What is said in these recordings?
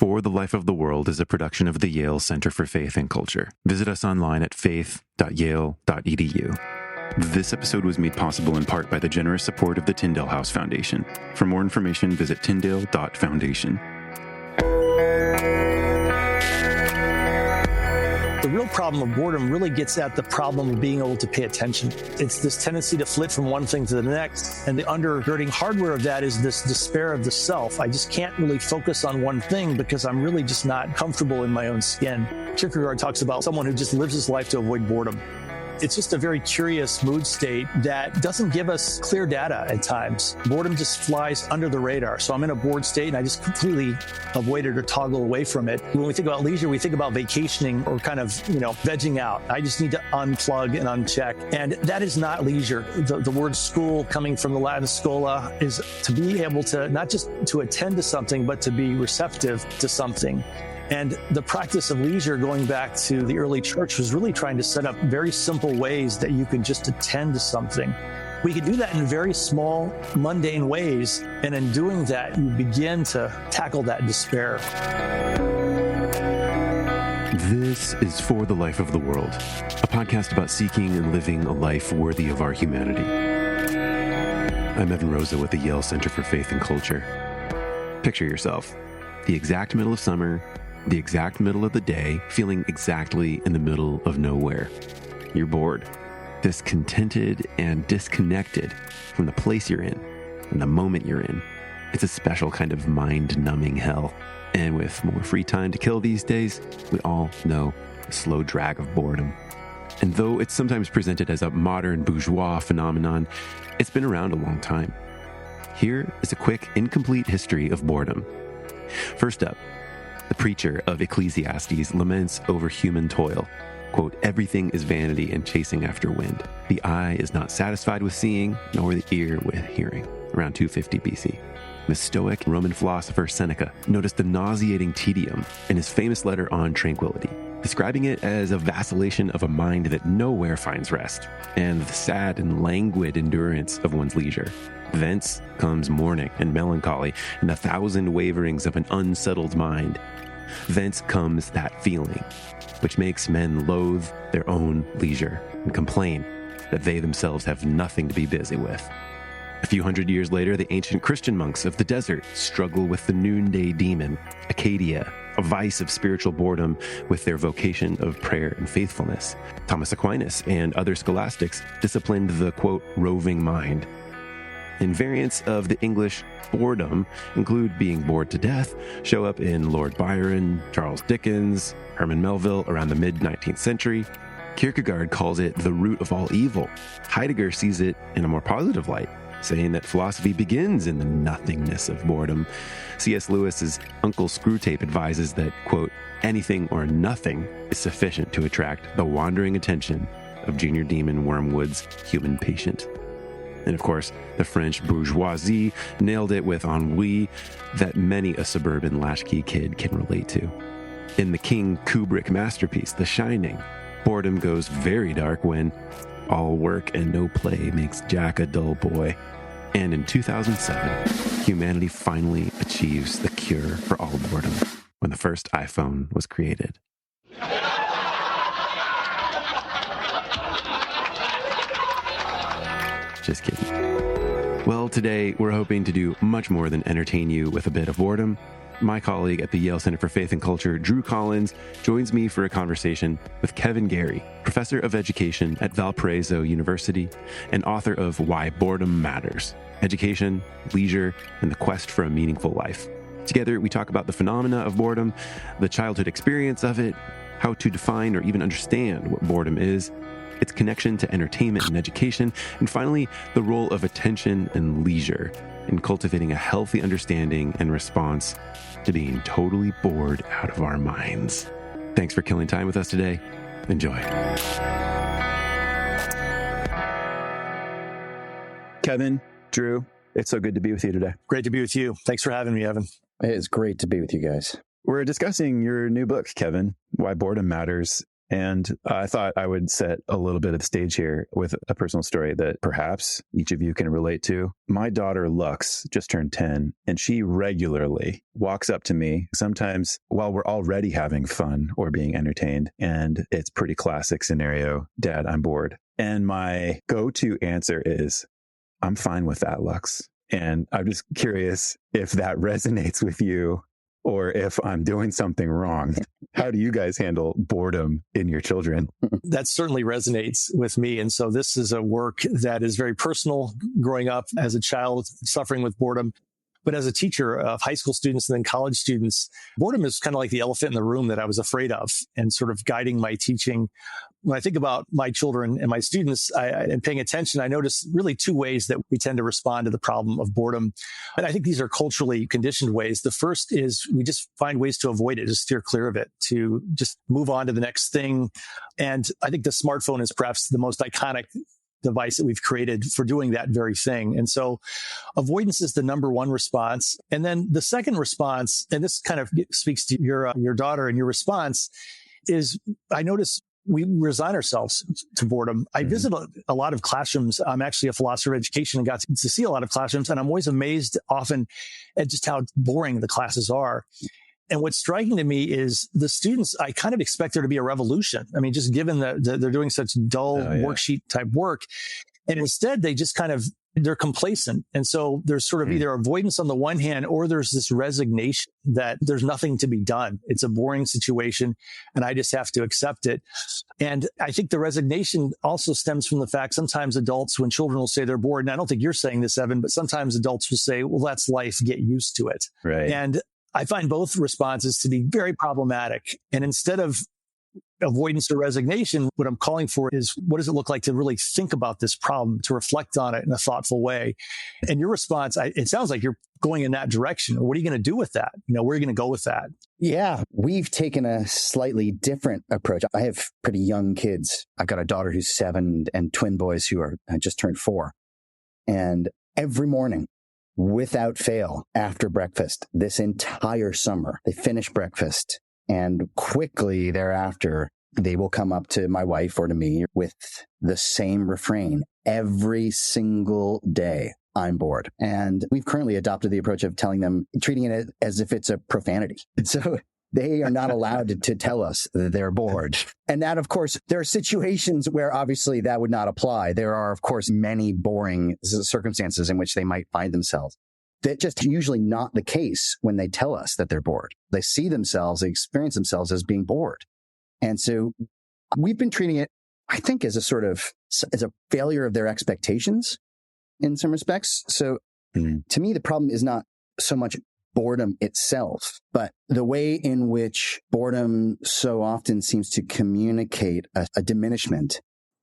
For the Life of the World is a production of the Yale Center for Faith and Culture. Visit us online at faith.yale.edu. This episode was made possible in part by the generous support of the Tyndale House Foundation. For more information, visit tyndale.foundation. The real problem of boredom really gets at the problem of being able to pay attention. It's this tendency to flit from one thing to the next. And the undergirding hardware of that is this despair of the self. I just can't really focus on one thing because I'm really just not comfortable in my own skin. Kierkegaard talks about someone who just lives his life to avoid boredom. It's just a very curious mood state that doesn't give us clear data at times. Boredom just flies under the radar. So I'm in a bored state and I just completely avoid it or toggle away from it. When we think about leisure, we think about vacationing or kind of, vegging out. I just need to unplug and uncheck. And that is not leisure. The word school, coming from the Latin schola, is to be able to not just to attend to something, but to be receptive to something. And the practice of leisure, going back to the early church, was really trying to set up very simple ways that you can just attend to something. We can do that in very small, mundane ways. And in doing that, you begin to tackle that despair. This is For the Life of the World, a podcast about seeking and living a life worthy of our humanity. I'm Evan Rosa with the Yale Center for Faith and Culture. Picture yourself, the exact middle of summer, the exact middle of the day, feeling exactly in the middle of nowhere. You're bored, discontented, and disconnected from the place you're in and the moment you're in. It's a special kind of mind-numbing hell. And with more free time to kill these days, we all know the slow drag of boredom. And though it's sometimes presented as a modern bourgeois phenomenon, it's been around a long time. Here is a quick, incomplete history of boredom. First up, the preacher of Ecclesiastes laments over human toil. Quote, "Everything is vanity and chasing after wind. The eye is not satisfied with seeing, nor the ear with hearing." Around 250 BC. The Stoic Roman philosopher Seneca noticed the nauseating tedium in his famous letter on tranquility, describing it as a vacillation of a mind that nowhere finds rest, and the sad and languid endurance of one's leisure. Thence comes mourning and melancholy and the thousand waverings of an unsettled mind. Thence comes that feeling, which makes men loathe their own leisure and complain that they themselves have nothing to be busy with. A few hundred years later, the ancient Christian monks of the desert struggle with the noonday demon, Acadia, a vice of spiritual boredom with their vocation of prayer and faithfulness. Thomas Aquinas and other scholastics disciplined the, quote, roving mind. And variants of the English boredom include being bored to death, show up in Lord Byron, Charles Dickens, Herman Melville around the mid-19th century. Kierkegaard calls it the root of all evil. Heidegger sees it in a more positive light, saying that philosophy begins in the nothingness of boredom. C.S. Lewis's Uncle Screwtape advises that, quote, "Anything or nothing is sufficient to attract the wandering attention of Junior Demon Wormwood's human patient." And of course, the French bourgeoisie nailed it with ennui that many a suburban latchkey kid can relate to. In the King Kubrick masterpiece, The Shining, boredom goes very dark when all work and no play makes Jack a dull boy. And in 2007, humanity finally achieves the cure for all boredom when the first iPhone was created. Just kidding. Well, today we're hoping to do much more than entertain you with a bit of boredom. My colleague at the Yale Center for Faith and Culture, Drew Collins, joins me for a conversation with Kevin Gary, professor of education at Valparaiso University and author of Why Boredom Matters: Education, Leisure, and the Quest for a Meaningful Life. Together, we talk about the phenomena of boredom, the childhood experience of it, how to define or even understand what boredom is, its connection to entertainment and education, and finally, the role of attention and leisure in cultivating a healthy understanding and response to being totally bored out of our minds. Thanks for killing time with us today. Enjoy. Kevin, Drew, it's so good to be with you today. Great to be with you. Thanks for having me, Evan. It's great to be with you guys. We're discussing your new book, Kevin, Why Boredom Matters: And I thought I would set a little bit of the stage here with a personal story that perhaps each of you can relate to. My daughter, Lux, just turned 10, and she regularly walks up to me, sometimes while we're already having fun or being entertained. And it's pretty classic scenario, Dad, I'm bored. And my go-to answer is, I'm fine with that, Lux. And I'm just curious if that resonates with you, or if I'm doing something wrong. How do you guys handle boredom in your children? That certainly resonates with me. And so this is a work that is very personal, growing up as a child suffering with boredom. But as a teacher of high school students and then college students, boredom is kind of like the elephant in the room that I was afraid of and sort of guiding my teaching. When I think about my children and my students and paying attention, I notice really two ways that we tend to respond to the problem of boredom. And I think these are culturally conditioned ways. The first is we just find ways to avoid it, to steer clear of it, to just move on to the next thing. And I think the smartphone is perhaps the most iconic device that we've created for doing that very thing. And so avoidance is the number one response. And then the second response, and this kind of speaks to your daughter and your response, is I notice we resign ourselves to boredom. I visit a lot of classrooms. I'm actually a philosopher of education and got to see a lot of classrooms. And I'm always amazed often at just how boring the classes are. And what's striking to me is the students, I kind of expect there to be a revolution. I mean, just given that they're doing such dull worksheet type work. And instead, they just they're complacent. And so there's sort of either avoidance on the one hand, or there's this resignation that there's nothing to be done. It's a boring situation and I just have to accept it. And I think the resignation also stems from the fact sometimes adults, when children will say they're bored, and I don't think you're saying this, Evan, but sometimes adults will say, well, that's life, get used to it. Right. And I find both responses to be very problematic. And instead of avoidance or resignation, what I'm calling for is, what does it look like to really think about this problem, to reflect on it in a thoughtful way? And your response, it sounds like you're going in that direction. What are you going to do with that? Where are you going to go with that? Yeah, we've taken a slightly different approach. I have pretty young kids. I've got a daughter who's 7 and twin boys who are just turned 4. And every morning, without fail, after breakfast, this entire summer, they finish breakfast, and quickly thereafter, they will come up to my wife or to me with the same refrain every single day. I'm bored. And we've currently adopted the approach of treating it as if it's a profanity. So they are not allowed to tell us that they're bored. And that, of course, there are situations where obviously that would not apply. There are, of course, many boring circumstances in which they might find themselves. That's just usually not the case when they tell us that they're bored. They experience themselves as being bored. And so we've been treating it, I think, as a failure of their expectations in some respects. So to me, the problem is not so much boredom itself, but the way in which boredom so often seems to communicate a diminishment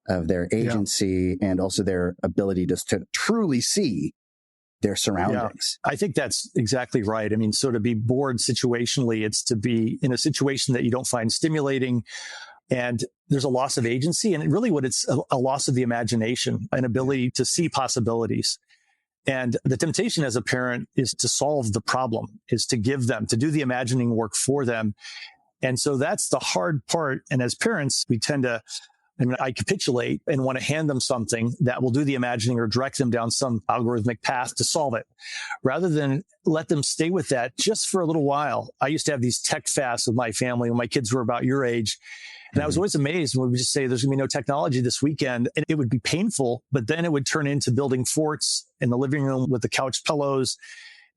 of their agency and also their ability to truly see their surroundings. Yeah, I think that's exactly right. I mean, so to be bored situationally, it's to be in a situation that you don't find stimulating, and there's a loss of agency, and really what it's a loss of the imagination, an ability to see possibilities. And the temptation as a parent is to solve the problem, is to do the imagining work for them. And so that's the hard part. And as parents, we tend to, I capitulate and want to hand them something that will do the imagining or direct them down some algorithmic path to solve it, rather than let them stay with that just for a little while. I used to have these tech fasts with my family when my kids were about your age. And I was always amazed when we would just say, there's going to be no technology this weekend. And it would be painful, but then it would turn into building forts in the living room with the couch pillows,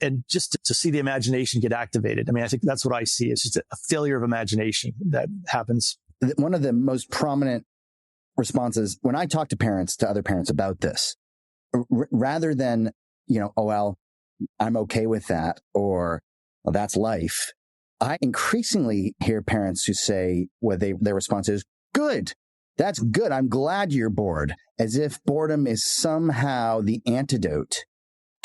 and just to see the imagination get activated. I think that's what I see. It's just a failure of imagination that happens. One of the most prominent responses when I talk to other parents about this, rather than, oh, well, I'm okay with that, or well, that's life. I increasingly hear parents who say, their response is, good, that's good. I'm glad you're bored, as if boredom is somehow the antidote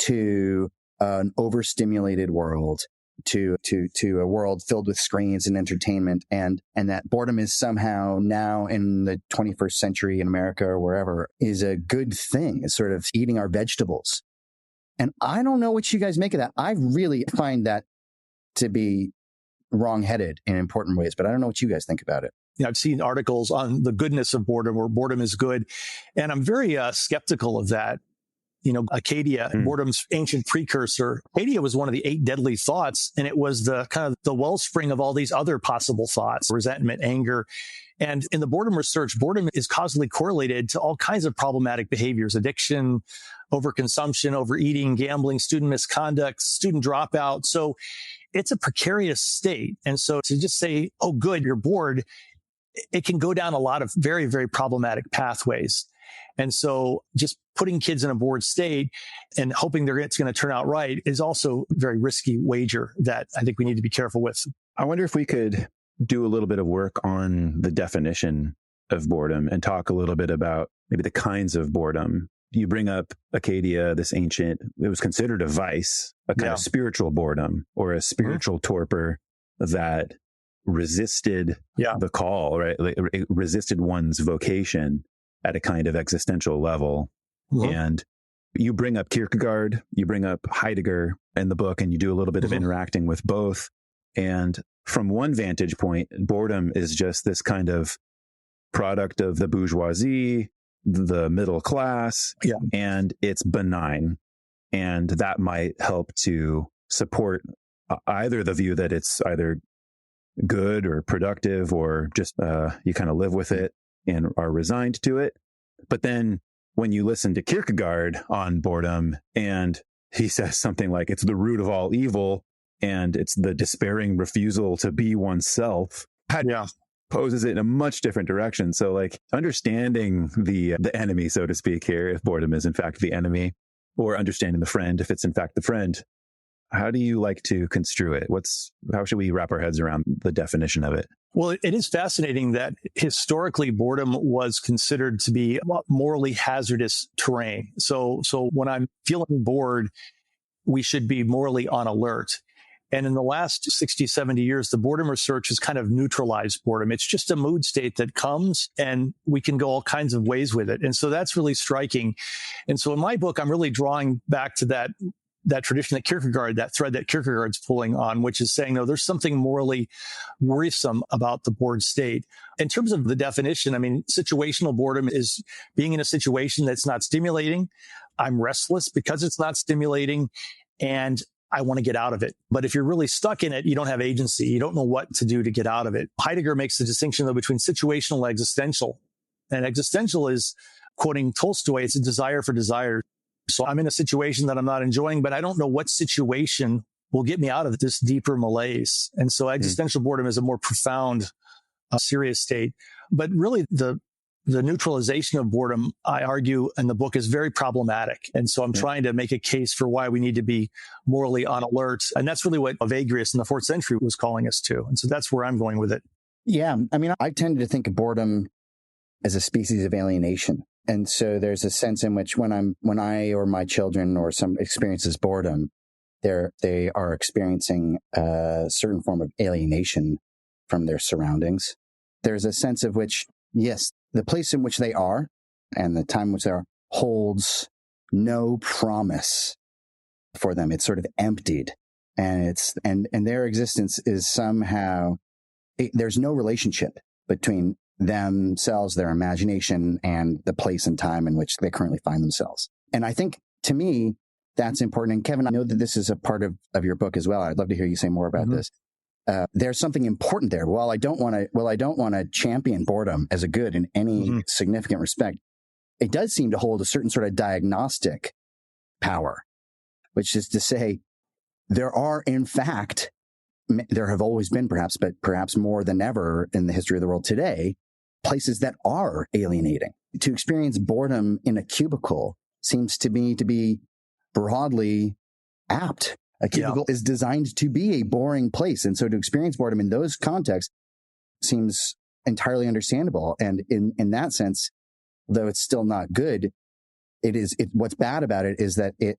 to an overstimulated world, to a world filled with screens and entertainment, and that boredom is somehow now in the 21st century in America or wherever is a good thing. It's sort of eating our vegetables. And I don't know what you guys make of that. I really find that to be wrong-headed in important ways, but I don't know what you guys think about it. I've seen articles on the goodness of boredom, where boredom is good. And I'm very skeptical of that. Acadia, boredom's ancient precursor. Acadia was one of the 8 deadly thoughts, and it was the kind of the wellspring of all these other possible thoughts, resentment, anger. And in the boredom research, boredom is causally correlated to all kinds of problematic behaviors: addiction, overconsumption, overeating, gambling, student misconduct, student dropout. So it's a precarious state. And so to just say, oh, good, you're bored, it can go down a lot of very, very problematic pathways. And so just putting kids in a bored state and hoping it's going to turn out right is also a very risky wager that I think we need to be careful with. I wonder if we could do a little bit of work on the definition of boredom and talk a little bit about maybe the kinds of boredom. You bring up Acadia, this ancient, it was considered a vice, a kind of spiritual boredom or a spiritual torpor that resisted the call, right? It resisted one's vocation at a kind of existential level. And you bring up Kierkegaard, you bring up Heidegger in the book, and you do a little bit of interacting with both. And from one vantage point, boredom is just this kind of product of the bourgeoisie, the middle class, and it's benign. And that might help to support either the view that it's either good or productive, or just you kind of live with it and are resigned to it. But then when you listen to Kierkegaard on boredom, and he says something like it's the root of all evil, and it's the despairing refusal to be oneself, poses it in a much different direction. So like understanding the enemy, so to speak here, if boredom is in fact the enemy, or understanding the friend, if it's in fact the friend, how do you like to construe it? How should we wrap our heads around the definition of it? Well, it is fascinating that historically boredom was considered to be morally hazardous terrain. So when I'm feeling bored, we should be morally on alert. And in the last 60, 70 years, the boredom research has kind of neutralized boredom. It's just a mood state that comes, and we can go all kinds of ways with it. And so that's really striking. And so in my book, I'm really drawing back to that tradition that that thread that Kierkegaard's pulling on, which is saying, no, there's something morally worrisome about the bored state. In terms of the definition, I mean, situational boredom is being in a situation that's not stimulating. I'm restless because it's not stimulating, and I want to get out of it. But if you're really stuck in it, you don't have agency. You don't know what to do to get out of it. Heidegger makes the distinction, though, between situational and existential. And existential is, quoting Tolstoy, it's a desire for desire. So I'm in a situation that I'm not enjoying, but I don't know what situation will get me out of this deeper malaise. And so existential boredom is a more profound, serious state. But really, the neutralization of boredom, I argue in the book, is very problematic. And so I'm trying to make a case for why we need to be morally on alert. And that's really what Evagrius in the 4th century was calling us to. And so that's where I'm going with it. Yeah. I mean, I tended to think of boredom as a species of alienation. And so there's a sense in which when I or my children or some experiences boredom, they are experiencing a certain form of alienation from their surroundings. There's a sense of which, yes, the place in which they are and the time in which they are holds no promise for them. It's sort of emptied, and their existence is somehow, there's no relationship between themselves, their imagination, and the place and time in which they currently find themselves. And I think, to me, that's important. And Kevin, I know that this is a part of your book as well. I'd love to hear you say more about this. There's something important there. While I don't want to champion boredom as a good in any significant respect, it does seem to hold a certain sort of diagnostic power, which is to say, there are, in fact, there have always been perhaps more than ever in the history of the world today, places that are alienating. To experience boredom in a cubicle seems to me to be broadly apt. A cubicle is designed to be a boring place. And so to experience boredom in those contexts seems entirely understandable. And in that sense, though it's still not good, what's bad about it is that it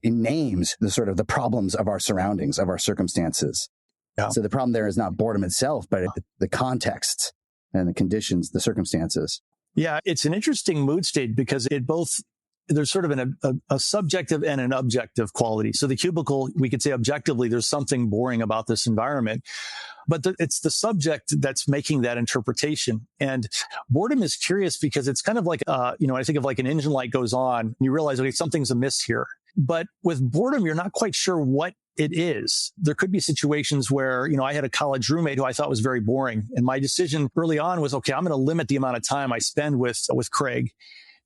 names the sort of the problems of our surroundings, of our circumstances. Yeah. So the problem there is not boredom itself, but the context and the conditions, the circumstances. Yeah, it's an interesting mood state because there's sort of a subjective and an objective quality. So the cubicle, we could say objectively, there's something boring about this environment. but it's the subject that's making that interpretation. And boredom is curious because it's kind of like, I think of like an engine light goes on and you realize, okay, something's amiss here. But with boredom, you're not quite sure what it is. There could be situations where, I had a college roommate who I thought was very boring. And my decision early on was, okay, I'm going to limit the amount of time I spend with Craig.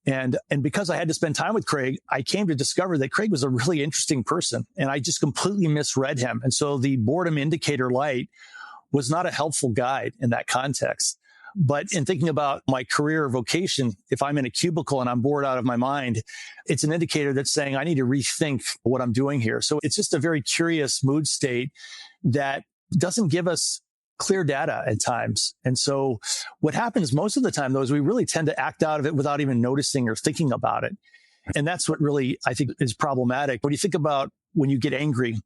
And because I had to spend time with Craig, I came to discover that Craig was a really interesting person and I just completely misread him. And so the boredom indicator light was not a helpful guide in that context. But in thinking about my career or vocation, if I'm in a cubicle and I'm bored out of my mind, it's an indicator that's saying I need to rethink what I'm doing here. So it's just a very curious mood state that doesn't give us clear data at times. And so what happens most of the time, though, is we really tend to act out of it without even noticing or thinking about it. And that's what really, I think, is problematic. When you think about when you get angry,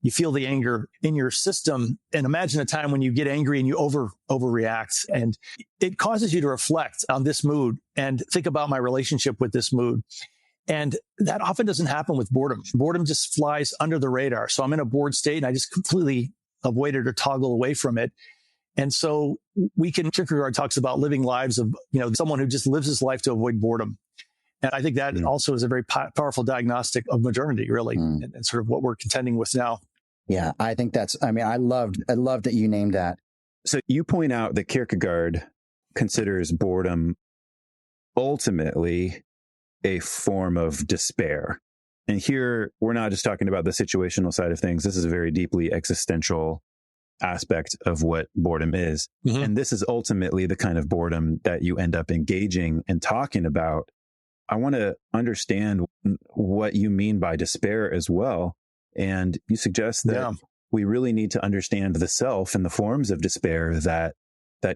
you feel the anger in your system, and imagine a time when you get angry and you overreact, and it causes you to reflect on this mood and think about my relationship with this mood. And that often doesn't happen with boredom. Boredom just flies under the radar. So I'm in a bored state and I just completely avoid it or toggle away from it. And so Kierkegaard talks about living lives of, someone who just lives his life to avoid boredom. And I think that also is a very powerful diagnostic of modernity, really, and sort of what we're contending with now. Yeah, I think I loved that you named that. So you point out that Kierkegaard considers boredom ultimately a form of despair. And here, we're not just talking about the situational side of things. This is a very deeply existential aspect of what boredom is. Mm-hmm. And this is ultimately the kind of boredom that you end up engaging and talking about. I want to understand what you mean by despair as well. And you suggest that we really need to understand the self and the forms of despair that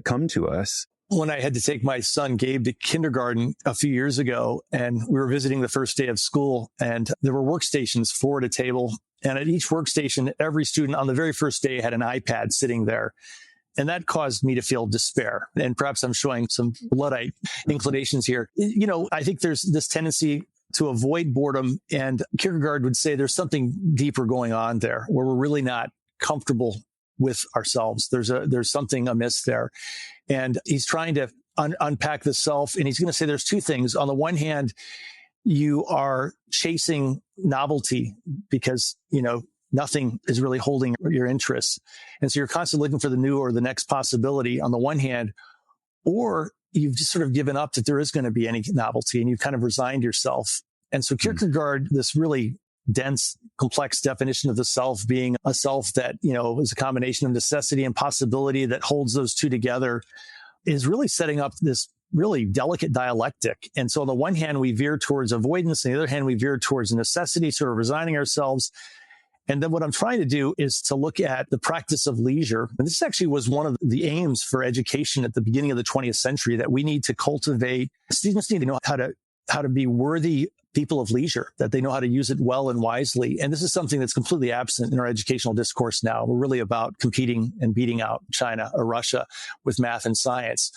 come to us. When I had to take my son Gabe to kindergarten a few years ago, and we were visiting the first day of school, and there were workstations, 4 at a table. And at each workstation, every student on the very first day had an iPad sitting there. And that caused me to feel despair. And perhaps I'm showing some Luddite inclinations here. I think there's this tendency to avoid boredom. And Kierkegaard would say there's something deeper going on there where we're really not comfortable with ourselves. There's something amiss there. And he's trying to unpack the self. And he's going to say there's two things. On the one hand, you are chasing novelty because, nothing is really holding your interests. And so you're constantly looking for the new or the next possibility on the one hand, or you've just sort of given up that there is going to be any novelty and you've kind of resigned yourself. And so Kierkegaard, this really dense, complex definition of the self being a self that, is a combination of necessity and possibility that holds those two together, is really setting up this really delicate dialectic. And so on the one hand, we veer towards avoidance. On the other hand, we veer towards necessity, sort of resigning ourselves. And then what I'm trying to do is to look at the practice of leisure. And this actually was one of the aims for education at the beginning of the 20th century, that we need to cultivate. Students need to know how to be worthy people of leisure, that they know how to use it well and wisely. And this is something that's completely absent in our educational discourse now. We're really about competing and beating out China or Russia with math and science.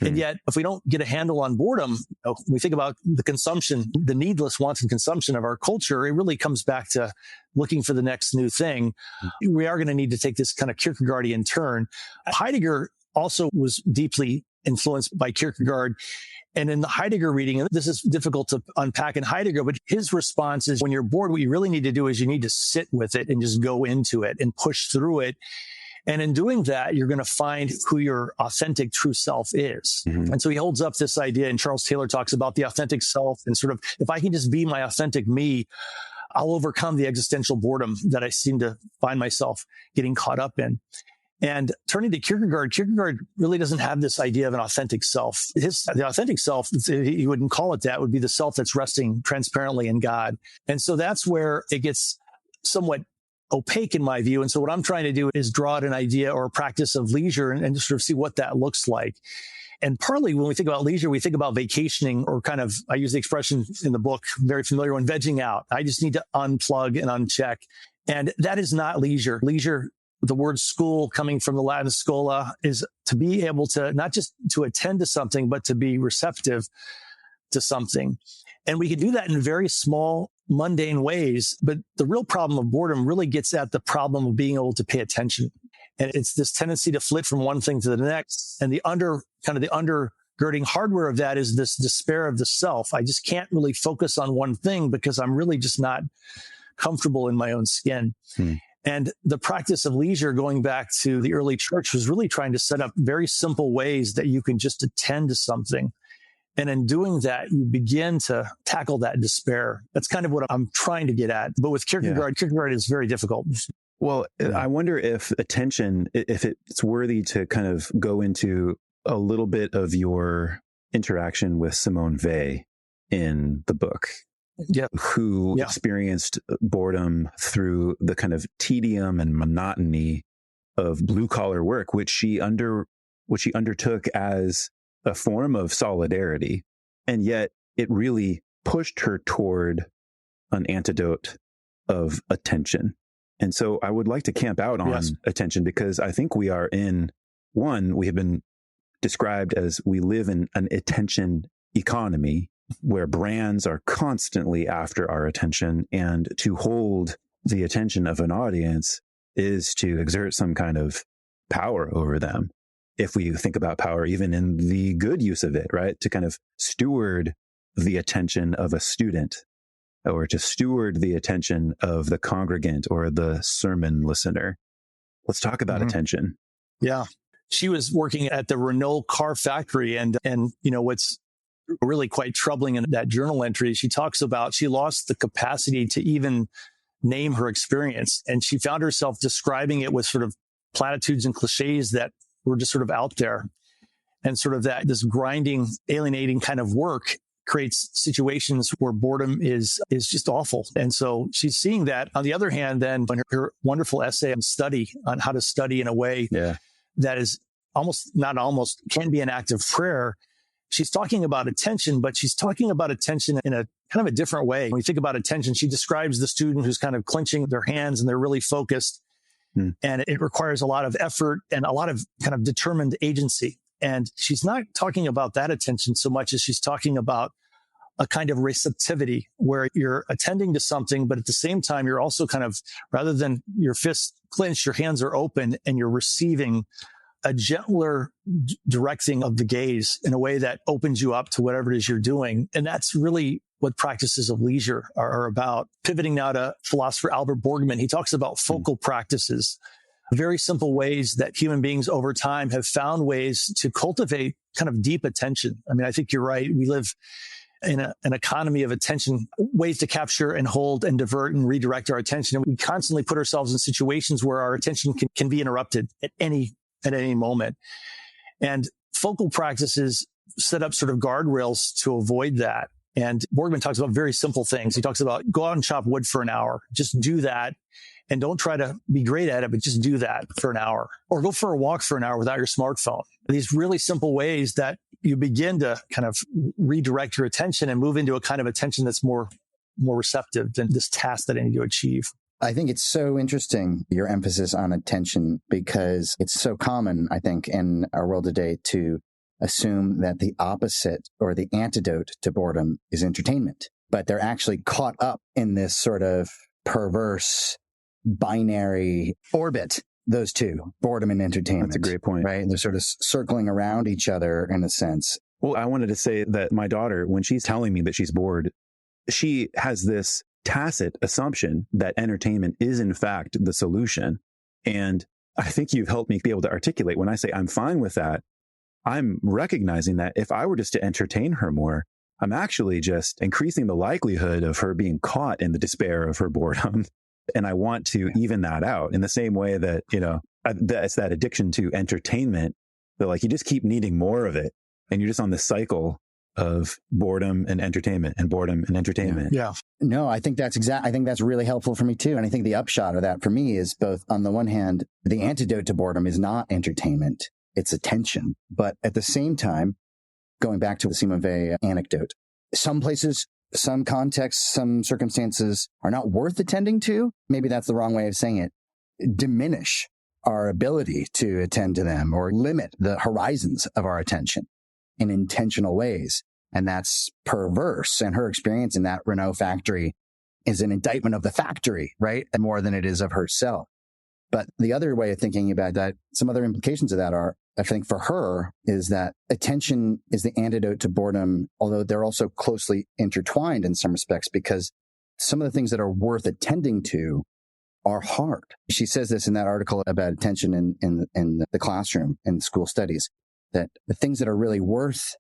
And yet, if we don't get a handle on boredom, we think about the consumption, the needless wanton consumption of our culture, it really comes back to looking for the next new thing. We are going to need to take this kind of Kierkegaardian turn. Heidegger also was deeply influenced by Kierkegaard. And in the Heidegger reading, and this is difficult to unpack in Heidegger, but his response is when you're bored, what you really need to do is you need to sit with it and just go into it and push through it. And in doing that, you're going to find who your authentic true self is. Mm-hmm. And so he holds up this idea, and Charles Taylor talks about the authentic self and sort of, if I can just be my authentic me, I'll overcome the existential boredom that I seem to find myself getting caught up in. And turning to Kierkegaard really doesn't have this idea of an authentic self. The authentic self, he wouldn't call it that, would be the self that's resting transparently in God. And so that's where it gets somewhat opaque in my view. And so what I'm trying to do is draw out an idea or a practice of leisure and just sort of see what that looks like. And partly when we think about leisure, we think about vacationing, or kind of, I use the expression in the book, very familiar one, vegging out. I just need to unplug and uncheck. And that is not leisure. Leisure, the word school coming from the Latin schola, is to be able to not just to attend to something, but to be receptive to something. And we can do that in very small, mundane ways. But the real problem of boredom really gets at the problem of being able to pay attention. And it's this tendency to flit from one thing to the next. And the undergirding hardware of that is this despair of the self. I just can't really focus on one thing because I'm really just not comfortable in my own skin. And the practice of leisure, going back to the early church, was really trying to set up very simple ways that you can just attend to something. And in doing that, you begin to tackle that despair. That's kind of what I'm trying to get at. But with Kierkegaard is very difficult. Well, I wonder if attention, if it's worthy to kind of go into a little bit of your interaction with Simone Weil in the book, who experienced boredom through the kind of tedium and monotony of blue collar work, which she undertook as a form of solidarity. And yet it really pushed her toward an antidote of attention. And so I would like to camp out on attention, because I think we have been described as we live in an attention economy where brands are constantly after our attention, and to hold the attention of an audience is to exert some kind of power over them. If we think about power, even in the good use of it, right? To kind of steward the attention of a student, or to steward the attention of the congregant or the sermon listener. Let's talk about attention. Yeah. She was working at the Renault car factory, and what's really quite troubling in that journal entry, she talks about she lost the capacity to even name her experience. And she found herself describing it with sort of platitudes and cliches that were just sort of out there. And sort of this grinding, alienating kind of work creates situations where boredom is just awful. And so she's seeing that. On the other hand, then in her wonderful essay on how to study in a way that is can be an act of prayer, she's talking about attention, but she's talking about attention in a kind of a different way. When you think about attention, she describes the student who's kind of clenching their hands and they're really focused. And it requires a lot of effort and a lot of kind of determined agency. And she's not talking about that attention so much as she's talking about a kind of receptivity where you're attending to something, but at the same time, you're also kind of, rather than your fists clenched, your hands are open and you're receiving a gentler directing of the gaze in a way that opens you up to whatever it is you're doing. And that's really what practices of leisure are about. Pivoting now to philosopher Albert Borgman, he talks about focal practices, very simple ways that human beings over time have found ways to cultivate kind of deep attention. I mean, I think you're right. We live in an economy of attention, ways to capture and hold and divert and redirect our attention. And we constantly put ourselves in situations where our attention can be interrupted at any moment. And focal practices set up sort of guardrails to avoid that. And Borgman talks about very simple things. He talks about go out and chop wood for an hour. Just do that. And don't try to be great at it, but just do that for an hour. Or go for a walk for an hour without your smartphone. These really simple ways that you begin to kind of redirect your attention and move into a kind of attention that's more receptive than this task that I need to achieve. I think it's so interesting, your emphasis on attention, because it's so common, I think, in our world today to assume that the opposite or the antidote to boredom is entertainment. But they're actually caught up in this sort of perverse binary orbit, those two, boredom and entertainment. That's a great point. Right? They're sort of circling around each other in a sense. Well, I wanted to say that my daughter, when she's telling me that she's bored, she has this tacit assumption that entertainment is in fact the solution. And I think you've helped me be able to articulate when I say I'm fine with that. I'm recognizing that if I were just to entertain her more, I'm actually just increasing the likelihood of her being caught in the despair of her boredom. And I want to even that out in the same way that, it's that addiction to entertainment that like you just keep needing more of it. And you're just on this cycle of boredom and entertainment and boredom and entertainment. Yeah. No, I think that's really helpful for me too. And I think the upshot of that for me is both, on the one hand, the antidote to boredom is not entertainment, it's attention. But at the same time, going back to the Simone Weil anecdote, some places, some contexts, some circumstances are not worth attending to. Maybe that's the wrong way of saying it. Diminish our ability to attend to them or limit the horizons of our attention in intentional ways. And that's perverse. And her experience in that Renault factory is an indictment of the factory, right? And more than it is of herself. But the other way of thinking about that, some other implications of that are, I think for her, is that attention is the antidote to boredom, although they're also closely intertwined in some respects, because some of the things that are worth attending to are hard. She says this in that article about attention in the classroom and school studies, that the things that are really worth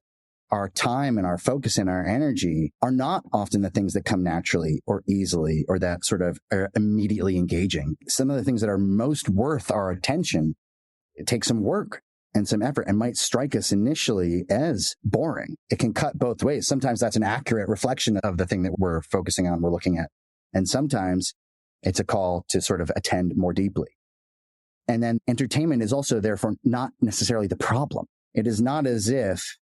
our time and our focus and our energy are not often the things that come naturally or easily or that sort of are immediately engaging. Some of the things that are most worth our attention, it takes some work and some effort and might strike us initially as boring. It can cut both ways. Sometimes that's an accurate reflection of the thing that we're focusing on, we're looking at. And sometimes it's a call to sort of attend more deeply. And then entertainment is also therefore not necessarily the problem. It is not as if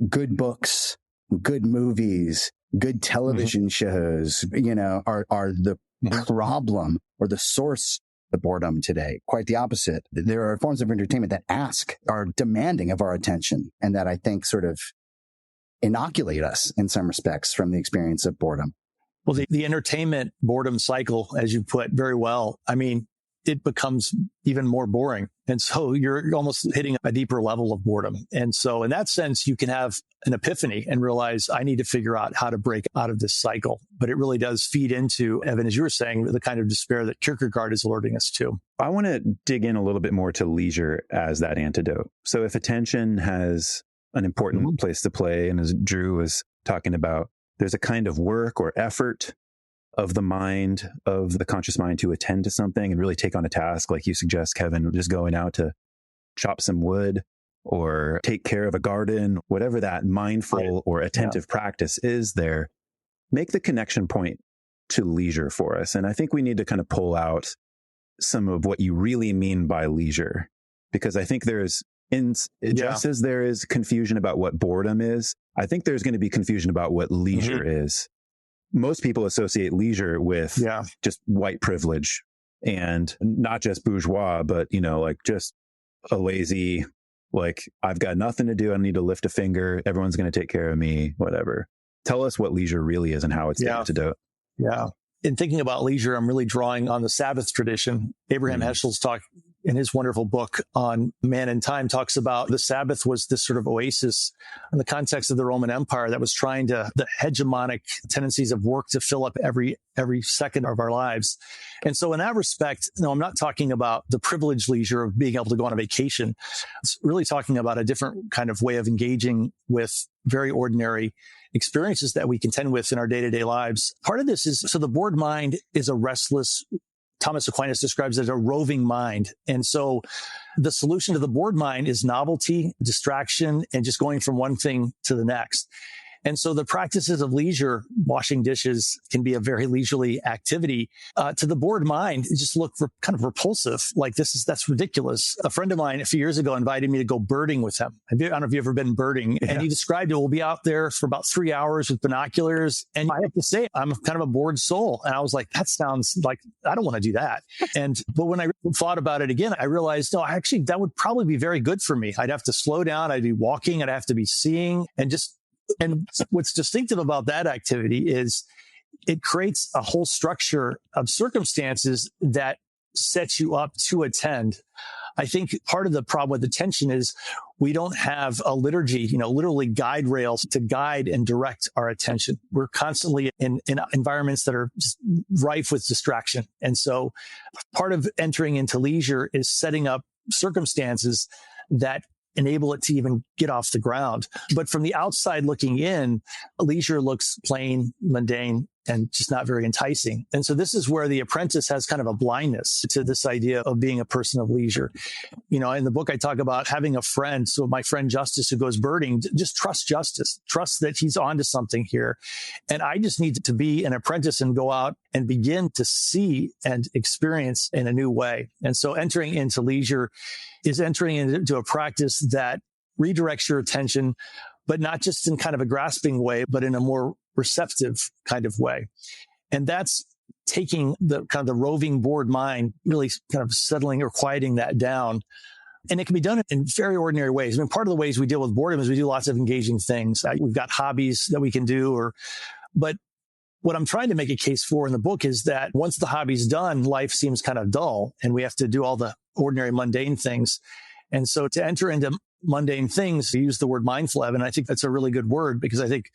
good books, good movies, good television shows, are the problem or the source of boredom today. Quite the opposite. There are forms of entertainment that are demanding of our attention, and that I think sort of inoculate us in some respects from the experience of boredom. Well, the entertainment boredom cycle, as you put very well, I mean, it becomes even more boring. And so you're almost hitting a deeper level of boredom. And so in that sense, you can have an epiphany and realize I need to figure out how to break out of this cycle. But it really does feed into, Evan, as you were saying, the kind of despair that Kierkegaard is alerting us to. I want to dig in a little bit more to leisure as that antidote. So if attention has an important place to play, and as Drew was talking about, there's a kind of work or effort of the mind, of the conscious mind, to attend to something and really take on a task, like you suggest, Kevin, just going out to chop some wood or take care of a garden, whatever that mindful or attentive practice is there, make the connection point to leisure for us. And I think we need to kind of pull out some of what you really mean by leisure, because I think just as there is confusion about what boredom is, I think there's going to be confusion about what leisure is. Most people associate leisure with just white privilege, and not just bourgeois, but, like just a lazy, like, I've got nothing to do. I need to lift a finger. Everyone's going to take care of me, whatever. Tell us what leisure really is and how it's the antidote. Yeah. In thinking about leisure, I'm really drawing on the Sabbath tradition. Abraham Heschel's talk in his wonderful book on Man and Time talks about the Sabbath was this sort of oasis in the context of the Roman Empire that was trying the hegemonic tendencies of work to fill up every second of our lives. And so in that respect, I'm not talking about the privileged leisure of being able to go on a vacation. It's really talking about a different kind of way of engaging with very ordinary experiences that we contend with in our day-to-day lives. Part of this is, so the bored mind is a restless, Thomas Aquinas describes it as a roving mind. And so the solution to the bored mind is novelty, distraction, and just going from one thing to the next. And so the practices of leisure, washing dishes, can be a very leisurely activity. To the bored mind, it just look kind of repulsive. Like that's ridiculous. A friend of mine a few years ago invited me to go birding with him. I don't know if you've ever been birding. And he described it. We'll be out there for about 3 hours with binoculars. And I have to say, I'm kind of a bored soul. And I was like, that sounds like, I don't want to do that. But when I thought about it again, I realized, no, actually, that would probably be very good for me. I'd have to slow down. I'd be walking. I'd have to be seeing and what's distinctive about that activity is it creates a whole structure of circumstances that sets you up to attend. I think part of the problem with attention is we don't have a liturgy, literally guide rails to guide and direct our attention. We're constantly in environments that are just rife with distraction. And so part of entering into leisure is setting up circumstances that enable it to even get off the ground. But from the outside looking in, leisure looks plain, mundane, and just not very enticing. And so this is where the apprentice has kind of a blindness to this idea of being a person of leisure. In the book, I talk about having a friend. So my friend Justice, who goes birding, just trust Justice, trust that he's onto something here. And I just need to be an apprentice and go out and begin to see and experience in a new way. And so entering into leisure is entering into a practice that redirects your attention, but not just in kind of a grasping way, but in a more receptive kind of way. And that's taking the kind of the roving bored mind, really kind of settling or quieting that down. And it can be done in very ordinary ways. I mean, part of the ways we deal with boredom is we do lots of engaging things. We've got hobbies that we can do, but what I'm trying to make a case for in the book is that once the hobby's done, life seems kind of dull and we have to do all the ordinary mundane things. And so to enter into mundane things, you use the word mindful, Evan. I think that's a really good word because I think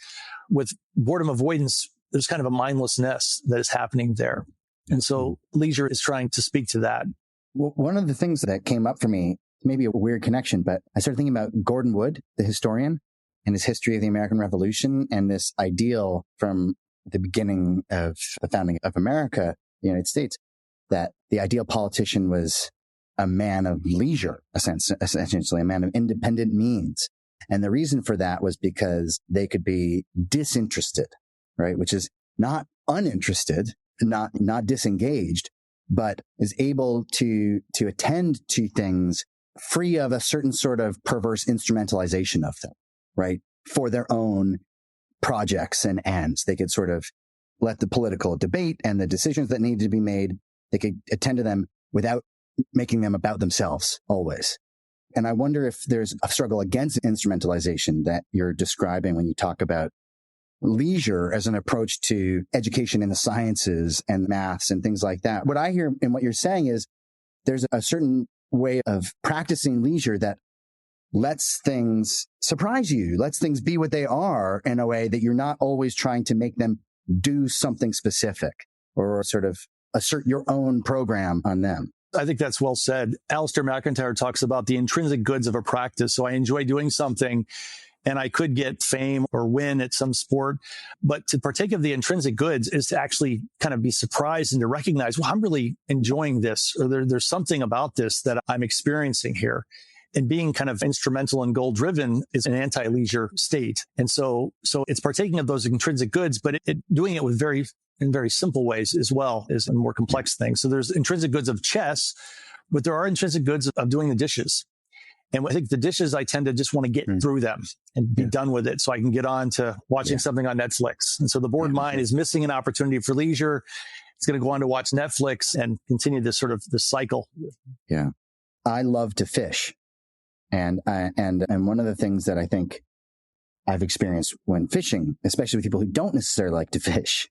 with boredom avoidance, there's kind of a mindlessness that is happening there. And so leisure is trying to speak to that. Well, one of the things that came up for me, maybe a weird connection, but I started thinking about Gordon Wood, the historian, and his history of the American Revolution and this ideal from the beginning of the founding of America, the United States, that the ideal politician was a man of leisure, essentially a man of independent means. And the reason for that was because they could be disinterested, right? Which is not uninterested, not disengaged, but is able to attend to things free of a certain sort of perverse instrumentalization of them, right? For their own projects and ends. They could sort of let the political debate and the decisions that need to be made, they could attend to them without making them about themselves always. And I wonder if there's a struggle against instrumentalization that you're describing when you talk about leisure as an approach to education in the sciences and maths and things like that. What I hear in what you're saying is there's a certain way of practicing leisure that lets things surprise you, lets things be what they are in a way that you're not always trying to make them do something specific or sort of assert your own program on them. I think that's well said. Alistair McIntyre talks about the intrinsic goods of a practice. So I enjoy doing something and I could get fame or win at some sport, but to partake of the intrinsic goods is to actually kind of be surprised and to recognize, well, I'm really enjoying this, or there's something about this that I'm experiencing here. And being kind of instrumental and goal driven is an anti-leisure state. And so it's partaking of those intrinsic goods, but doing it with in very simple ways as well as a more complex thing. So there's intrinsic goods of chess, but there are intrinsic goods of doing the dishes. And I think the dishes, I tend to just want to get through them and be done with it so I can get on to watching something on Netflix. And so the bored mind is missing an opportunity for leisure. It's going to go on to watch Netflix and continue this cycle. Yeah. I love to fish. And one of the things that I think I've experienced when fishing, especially with people who don't necessarily like to fish,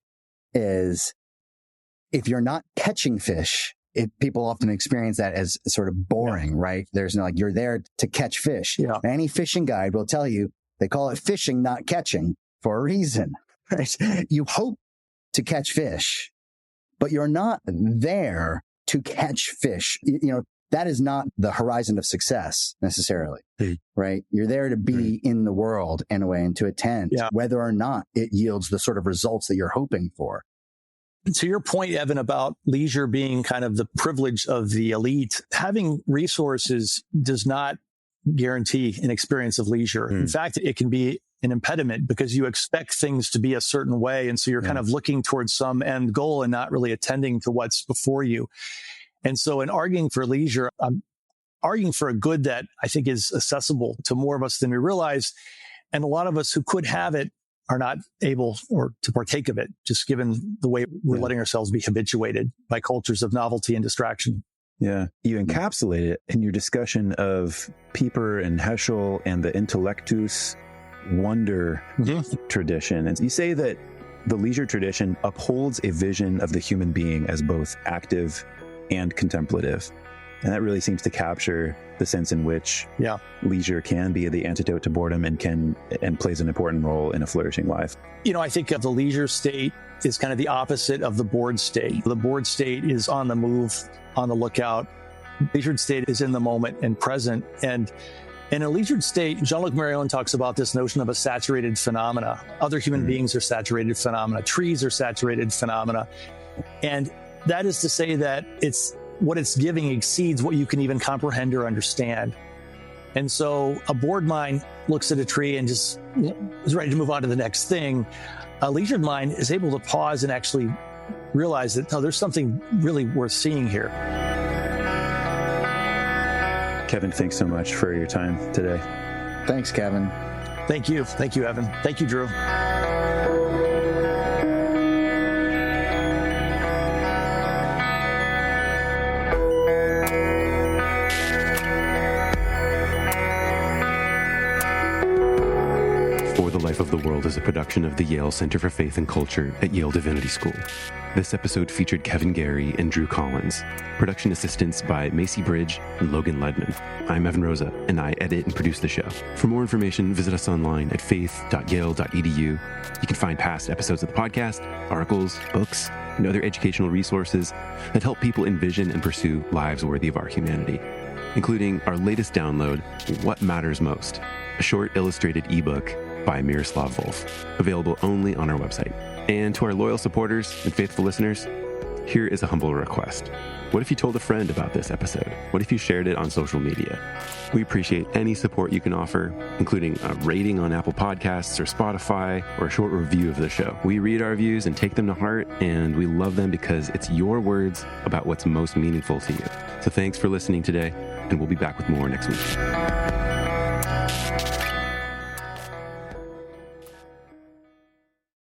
is if you're not catching fish, people often experience that as sort of boring, right? There's you're there to catch fish. Yeah. Any fishing guide will tell you they call it fishing, not catching, for a reason, right? You hope to catch fish, but you're not there to catch fish. That is not the horizon of success necessarily, right? You're there to be in the world in a way and to attend, whether or not it yields the sort of results that you're hoping for. To your point, Evan, about leisure being kind of the privilege of the elite, having resources does not guarantee an experience of leisure. In fact, it can be an impediment because you expect things to be a certain way. And so you're kind of looking towards some end goal and not really attending to what's before you. And so in arguing for leisure, I'm arguing for a good that I think is accessible to more of us than we realize. And a lot of us who could have it are not able or to partake of it, just given the way we're letting ourselves be habituated by cultures of novelty and distraction. Yeah. You encapsulate it in your discussion of Pieper and Heschel and the intellectus wonder tradition. And you say that the leisure tradition upholds a vision of the human being as both active and contemplative. And that really seems to capture the sense in which leisure can be the antidote to boredom and plays an important role in a flourishing life. I think of the leisure state is kind of the opposite of the bored state. The bored state is on the move, on the lookout. Leisured state is in the moment and present. And in a leisured state, Jean-Luc Marion talks about this notion of a saturated phenomena. Other human beings are saturated phenomena. Trees are saturated phenomena. And that is to say that what it's giving exceeds what you can even comprehend or understand. And so a bored mind looks at a tree and just is ready to move on to the next thing. A leisured mind is able to pause and actually realize that, there's something really worth seeing here. Kevin, thanks so much for your time today. Thanks, Kevin. Thank you. Thank you, Evan. Thank you, Drew. Life of the World is a production of the Yale Center for Faith and Culture at Yale Divinity School. This episode featured Kevin Gary and Drew Collins. Production assistance by Macy Bridge and Logan Ledman. I'm Evan Rosa, and I edit and produce the show. For more information, visit us online at faith.yale.edu. You can find past episodes of the podcast, articles, books, and other educational resources that help people envision and pursue lives worthy of our humanity, including our latest download, What Matters Most, a short illustrated ebook by Miroslav Volf, available only on our website. And to our loyal supporters and faithful listeners, here is a humble request. What if you told a friend about this episode? What if you shared it on social media? We appreciate any support you can offer, including a rating on Apple Podcasts or Spotify, or a short review of the show. We read our views and take them to heart, and we love them because it's your words about what's most meaningful to you. So thanks for listening today, and we'll be back with more next week.